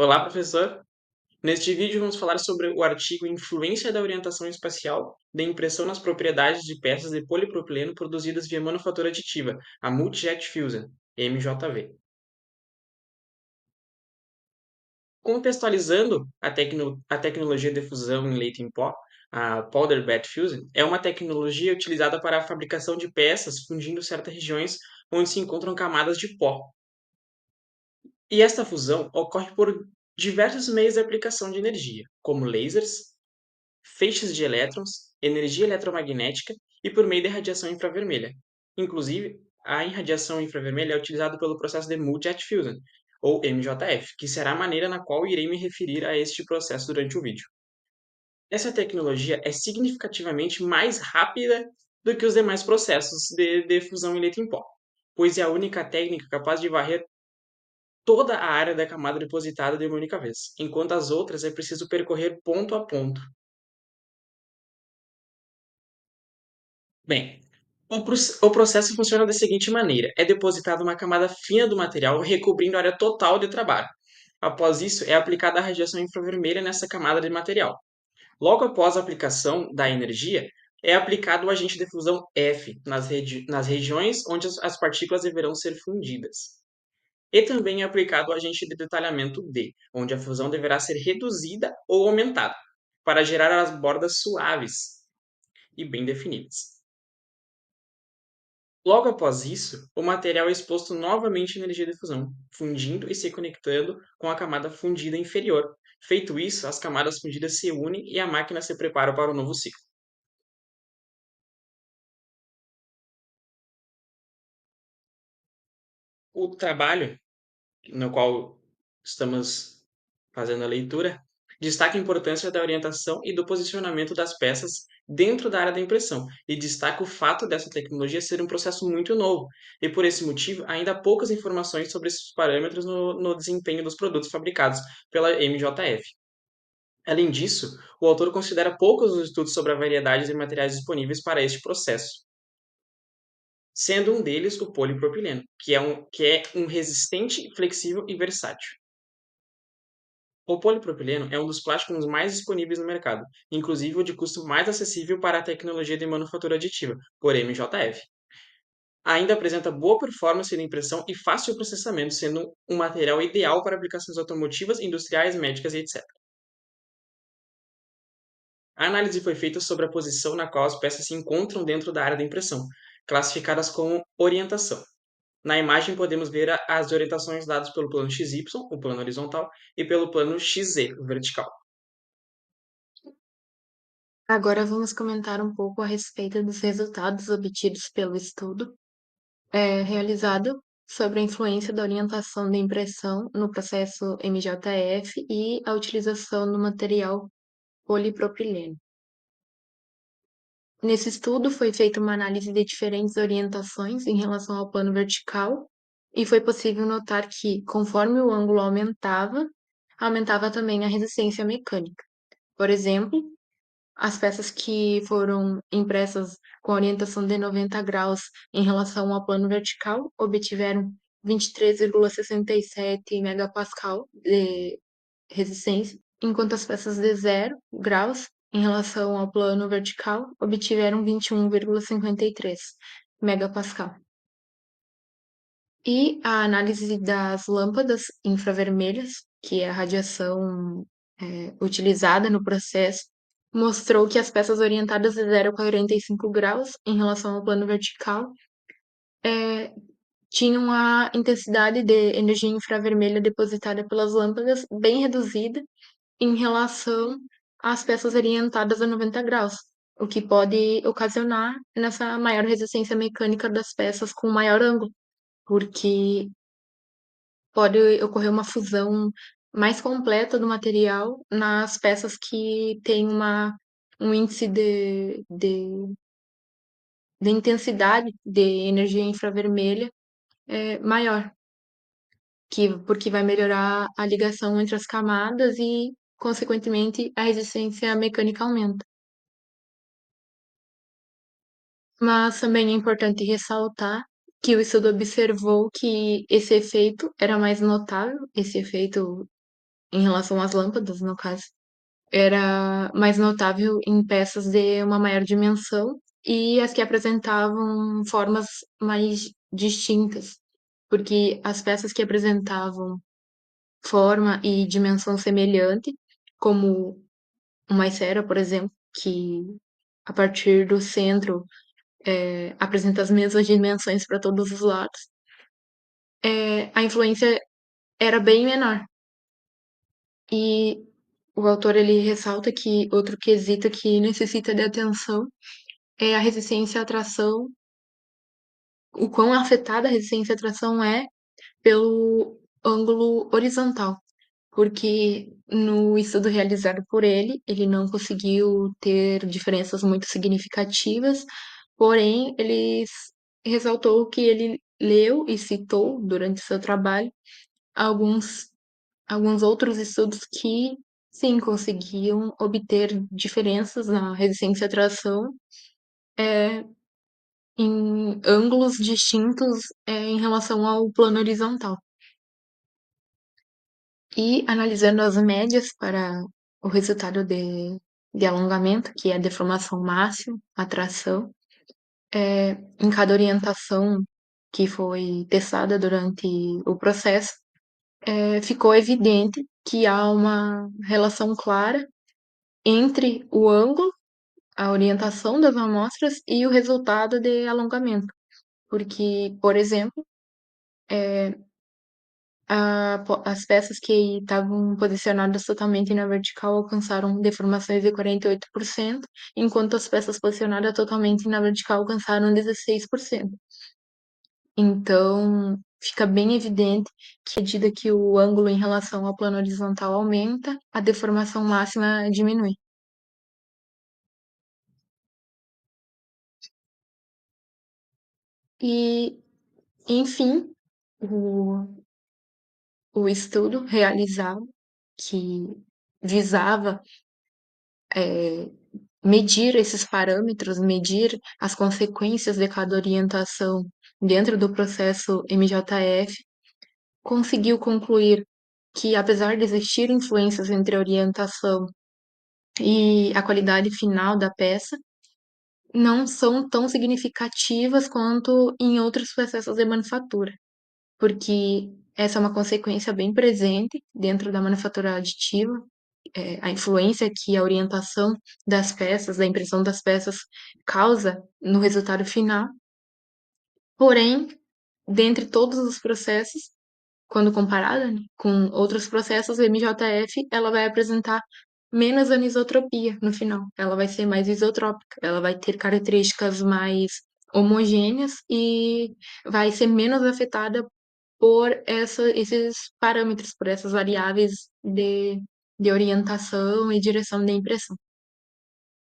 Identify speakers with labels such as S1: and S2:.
S1: Olá, professor. Neste vídeo vamos falar sobre o artigo Influência da orientação espacial da impressão nas propriedades de peças de polipropileno produzidas via manufatura aditiva, a Multijet Fusion, MJV. Contextualizando a tecnologia de fusão em leite em pó, a Powder Bed Fusion é uma tecnologia utilizada para a fabricação de peças fundindo certas regiões onde se encontram camadas de pó. E esta fusão ocorre por diversos meios de aplicação de energia, como lasers, feixes de elétrons, energia eletromagnética e por meio de radiação infravermelha. Inclusive, a irradiação infravermelha é utilizada pelo processo de Multijet Fusion, ou MJF, que será a maneira na qual irei me referir a este processo durante o vídeo. Essa tecnologia é significativamente mais rápida do que os demais processos de fusão em leite em pó, pois é a única técnica capaz de varrer toda a área da camada depositada de uma única vez, enquanto as outras é preciso percorrer ponto a ponto. Bem, o processo funciona da seguinte maneira: é depositada uma camada fina do material recobrindo a área total de trabalho. Após isso, é aplicada a radiação infravermelha nessa camada de material. Logo após a aplicação da energia, é aplicado o agente de fusão F nas regiões onde as partículas deverão ser fundidas. E também é aplicado o agente de detalhamento D, onde a fusão deverá ser reduzida ou aumentada, para gerar as bordas suaves e bem definidas. Logo após isso, o material é exposto novamente à energia de fusão, fundindo e se conectando com a camada fundida inferior. Feito isso, as camadas fundidas se unem e a máquina se prepara para o novo ciclo. O trabalho no qual estamos fazendo a leitura, destaca a importância da orientação e do posicionamento das peças dentro da área da impressão, e destaca o fato dessa tecnologia ser um processo muito novo, e por esse motivo ainda há poucas informações sobre esses parâmetros no desempenho dos produtos fabricados pela MJF. Além disso, o autor considera poucos os estudos sobre a variedade de materiais disponíveis para este processo, sendo um deles o polipropileno, que é um resistente, flexível e versátil. O polipropileno é um dos plásticos mais disponíveis no mercado, inclusive o de custo mais acessível para a tecnologia de manufatura aditiva, por MJF. Ainda apresenta boa performance de impressão e fácil processamento, sendo um material ideal para aplicações automotivas, industriais, médicas e etc. A análise foi feita sobre a posição na qual as peças se encontram dentro da área da impressão, classificadas como orientação. Na imagem podemos ver as orientações dadas pelo plano XY, o plano horizontal, e pelo plano XZ, o vertical.
S2: Agora vamos comentar um pouco a respeito dos resultados obtidos pelo estudo realizado sobre a influência da orientação da impressão no processo MJF e a utilização do material polipropileno. Nesse estudo foi feita uma análise de diferentes orientações em relação ao plano vertical e foi possível notar que, conforme o ângulo aumentava, aumentava também a resistência mecânica. Por exemplo, as peças que foram impressas com orientação de 90 graus em relação ao plano vertical obtiveram 23,67 megapascal de resistência, enquanto as peças de 0 graus em relação ao plano vertical obtiveram 21,53 megapascal. E a análise das lâmpadas infravermelhas, que é a radiação utilizada no processo, mostrou que as peças orientadas de 0 a 45 graus em relação ao plano vertical tinham a intensidade de energia infravermelha depositada pelas lâmpadas bem reduzida em relação às peças orientadas a 90 graus, o que pode ocasionar nessa maior resistência mecânica das peças com maior ângulo, porque pode ocorrer uma fusão mais completa do material nas peças que têm um índice de intensidade de energia infravermelha maior, porque vai melhorar a ligação entre as camadas e, consequentemente, a resistência mecânica aumenta. Mas também é importante ressaltar que o estudo observou que esse efeito era mais notável, esse efeito em relação às lâmpadas, no caso, era mais notável em peças de uma maior dimensão e as que apresentavam formas mais distintas, porque as peças que apresentavam forma e dimensão semelhante, como uma esfera, por exemplo, que a partir do centro apresenta as mesmas dimensões para todos os lados, a influência era bem menor. E o autor ele ressalta que outro quesito que necessita de atenção é a resistência à tração, o quão afetada a resistência à tração é pelo ângulo horizontal, porque no estudo realizado por ele, ele não conseguiu ter diferenças muito significativas, porém, ele ressaltou que ele leu e citou durante seu trabalho alguns, alguns outros estudos que, sim, conseguiam obter diferenças na resistência à tração em ângulos distintos em relação ao plano horizontal. E analisando as médias para o resultado de alongamento, que é a deformação máxima, a tração, em cada orientação que foi testada durante o processo, ficou evidente que há uma relação clara entre o ângulo, a orientação das amostras e o resultado de alongamento. Porque, por exemplo, as peças que estavam posicionadas totalmente na vertical alcançaram deformações de 48%, enquanto as peças posicionadas totalmente na vertical alcançaram 16%. Então, fica bem evidente que, à medida que o ângulo em relação ao plano horizontal aumenta, a deformação máxima diminui. E, enfim, o, o estudo realizado, que visava medir esses parâmetros, medir as consequências de cada orientação dentro do processo MJF, conseguiu concluir que, apesar de existir influências entre a orientação e a qualidade final da peça, não são tão significativas quanto em outros processos de manufatura, porque essa é uma consequência bem presente dentro da manufatura aditiva, a influência que a orientação das peças, da impressão das peças causa no resultado final. Porém, dentre todos os processos, quando comparada, né, com outros processos, a MJF ela vai apresentar menos anisotropia no final. Ela vai ser mais isotrópica, ela vai ter características mais homogêneas e vai ser menos afetada por esses parâmetros, por essas variáveis de orientação e direção da impressão.